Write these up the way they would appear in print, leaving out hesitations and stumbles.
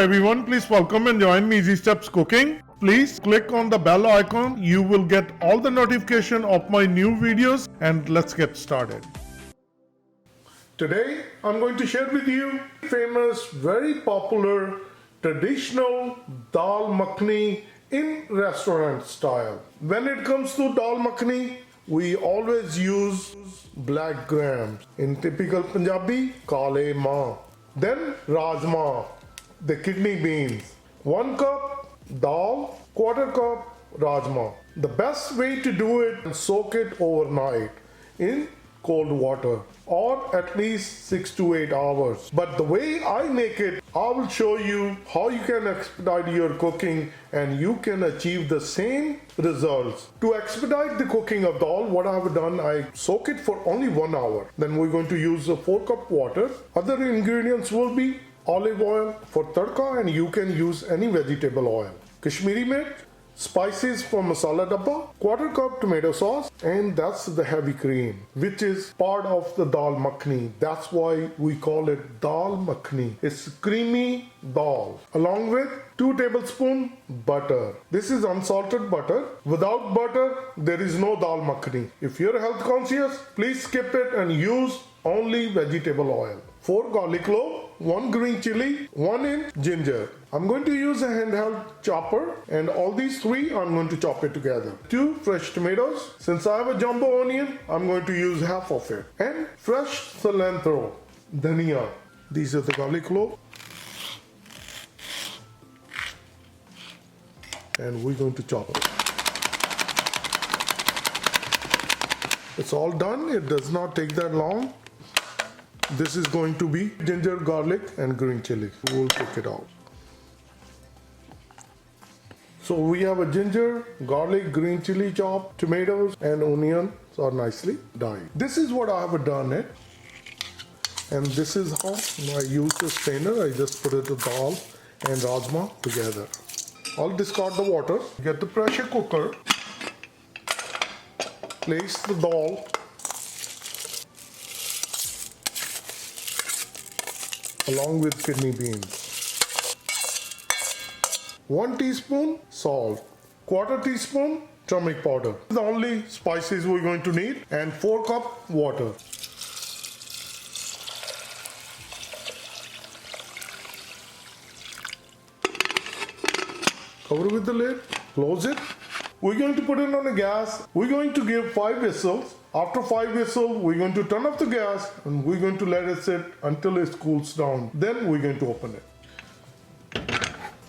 everyone, please welcome and join me Easy Steps Cooking. Please click on the bell icon. You will get all the notification of my new videos, and let's get started. Today I'm going to share with you famous, very popular, traditional Dal Makhani in restaurant style. When it comes to Dal Makhani, we always use black grams. In typical Punjabi, kale maa. Then rajma, the kidney beans. 1 cup dal, quarter cup rajma. The best way to do it is soak it overnight in cold water or at least 6 to 8 hours. But the way I make it, I will show you how you can expedite your cooking and you can achieve the same results. To expedite the cooking of dal, what I have done, I soak it for only 1 hour. Then we're going to use a 4 cup water. Other ingredients will be olive oil for tadka, and you can use any vegetable oil. Kashmiri mirch, spices from masala dabba, quarter cup tomato sauce, and that's the heavy cream, which is part of the dal makhani. That's why we call it dal makhani. It's creamy dal, along with 2 tablespoons butter. This is unsalted butter. Without butter, there is no dal makhani. If you're health conscious, please skip it and use only vegetable oil. 4 garlic cloves, 1 green chili, 1 inch ginger. I'm going to use a handheld chopper, and all these 3 I'm going to chop it together. 2 fresh tomatoes. Since I have a jumbo onion, I'm going to use half of it. And fresh cilantro, dhania. These are the garlic cloves. And we're going to chop it. It's all done. It does not take that long. This is going to be ginger, garlic, and green chili. We'll cook it out. So we have a ginger, garlic, green chili chop, tomatoes, and onions are nicely dyed. This is what I have done it. And this is how I use the strainer. I just put it the dal and rajma together. I'll discard the water. Get the pressure cooker. Place the dal along with kidney beans. 1 teaspoon salt, quarter teaspoon turmeric powder. The only spices we're going to need, and 4 cup water. Cover with the lid, close it. We're going to put it on the gas. We're going to give 5 whistles. After 5 whistles, we're going to turn off the gas and we're going to let it sit until it cools down. Then we're going to open it.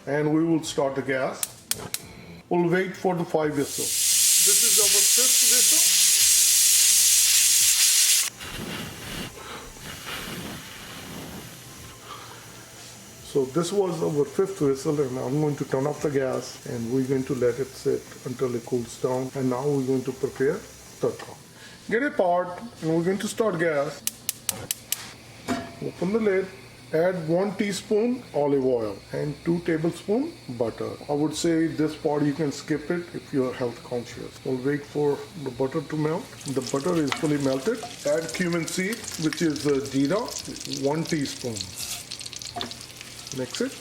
And we will start the gas. We'll wait for the 5 whistles. This is our 5th whistle. So this was our 5th whistle, and I'm going to turn off the gas and we're going to let it sit until it cools down. And now we're going to prepare tadka. Get a pot and we're going to start gas. Open the lid. Add 1 teaspoon olive oil and 2 tablespoons butter. I would say this part you can skip it if you are health conscious. We'll wait for the butter to melt. The butter is fully melted. Add cumin seed, which is jeera, 1 teaspoon. Mix it.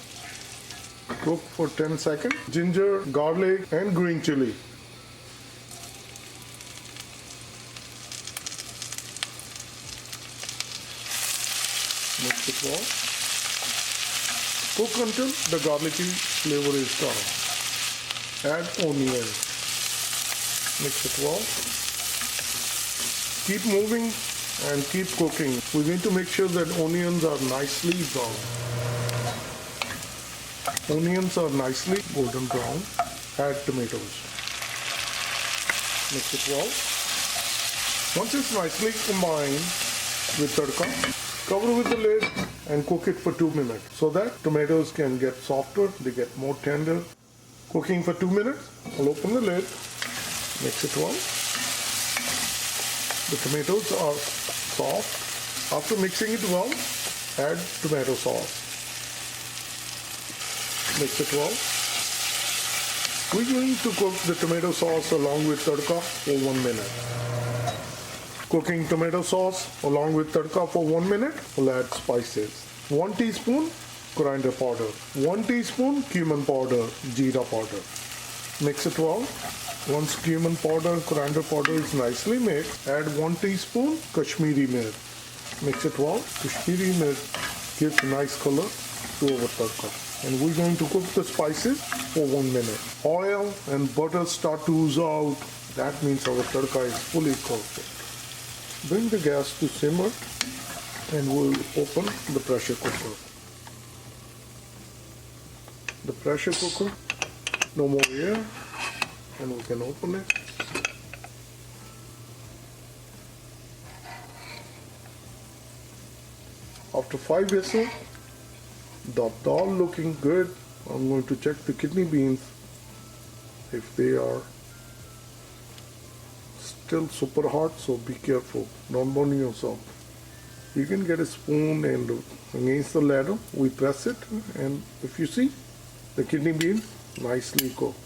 Cook for 10 seconds. Ginger, garlic, and green chili. Mix it well. Cook until the garlicky flavor is gone. Add onion. Mix it well. Keep moving and keep cooking. We're going to make sure that onions are nicely brown. Onions are nicely golden brown. Add tomatoes. Mix it well. Once it's nicely combined with tadka, cover with the lid and cook it for 2 minutes so that tomatoes can get softer, they get more tender. Cooking for 2 minutes, I'll open the lid, mix it well. The tomatoes are soft. After mixing it well, add tomato sauce. Mix it well. We're going to cook the tomato sauce along with tadka for 1 minute. Cooking tomato sauce along with tadka for 1 minute, we'll add spices. 1 teaspoon coriander powder, 1 teaspoon cumin powder, jeera powder. Mix it well. Once cumin powder, coriander powder is nicely mixed, add 1 teaspoon Kashmiri mirch. Mix it well. Kashmiri mirch gives a nice color to our tadka. And we're going to cook the spices for 1 minute. Oil and butter start to ooze out. That means our tadka is fully cooked. Bring the gas to simmer and we'll open the pressure cooker. The pressure cooker, no more air, and we can open it. After 5 whistles, the dal looking good. I'm going to check the kidney beans if they are still super hot, so be careful, don't burn yourself. You can get a spoon and against the ladle we press it, and if you see the kidney beans nicely cooked.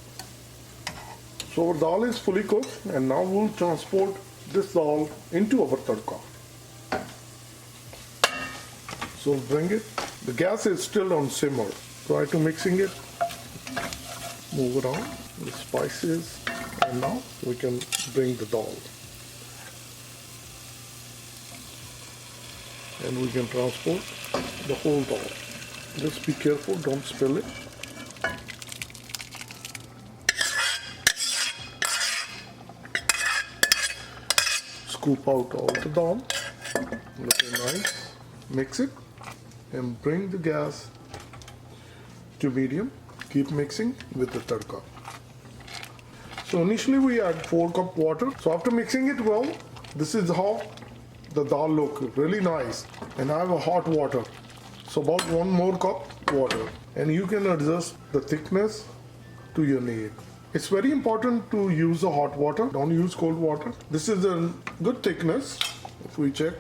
So our dal is fully cooked, and now we'll transport this dal into our tadka. So bring it. The gas is still on simmer. Try to mixing it. Move around the spices, and now we can bring the dal. And we can transport the whole dal. Just be careful, don't spill it. Scoop out all the dal. Looking nice. Mix it and bring the gas to medium. Keep mixing with the tadka. So initially we add 4 cup water. So after mixing it well, this is how the dal look, really nice. And I have a hot water. So about 1 more cup water. And you can adjust the thickness to your need. It's very important to use the hot water, don't use cold water. This is a good thickness, if we check.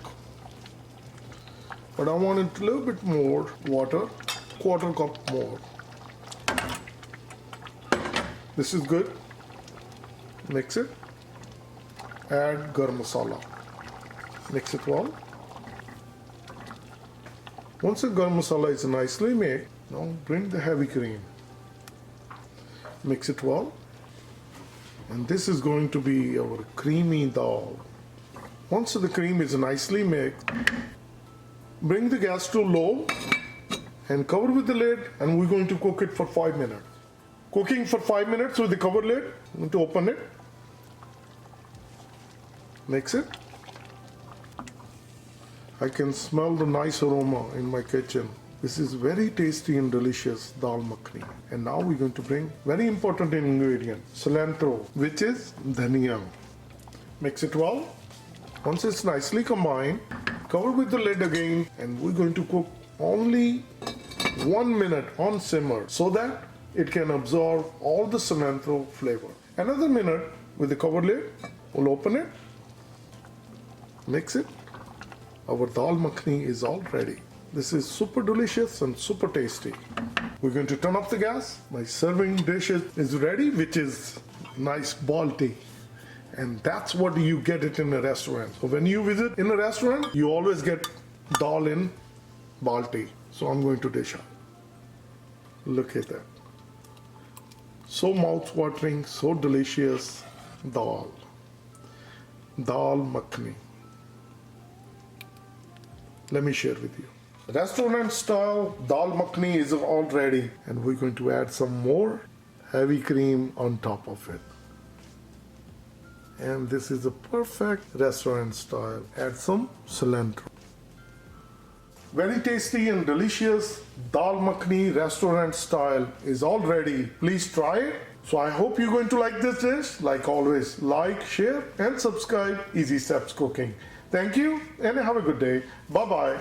But I want it a little bit more water, 1/4 cup more. This is good. Mix it. Add garam masala. Mix it well. Once the garam masala is nicely made, now bring the heavy cream. Mix it well. And this is going to be our creamy dal. Once the cream is nicely mixed, bring the gas to low and cover with the lid, and we're going to cook it for 5 minutes. Cooking for 5 minutes with the cover lid. I'm going to open it. Mix it. I can smell the nice aroma in my kitchen. This is very tasty and delicious dal makhani. And now we're going to bring very important ingredient, cilantro, which is dhania. Mix it well. Once it's nicely combined, cover with the lid again, and we're going to cook only 1 minute on simmer so that it can absorb all the cilantro flavor. Another minute with the cover lid, we'll open it, mix it. Our dal makhani is all ready. This is super delicious and super tasty. We're going to turn off the gas. My serving dish is ready, which is nice balti. And that's what you get it in a restaurant. So when you visit in a restaurant, you always get dal in balti. So I'm going to dish out. Look at that. So mouth-watering, so delicious dal. Dal makhani. Let me share with you. Restaurant style dal makhani is all ready, and we're going to add some more heavy cream on top of it. And this is a perfect restaurant style. Add some cilantro. Very tasty and delicious dal makhani restaurant style is all ready. Please try it. So I hope you're going to like this dish. Like always, like, share and subscribe Easy Steps Cooking. Thank you and have a good day. Bye-bye.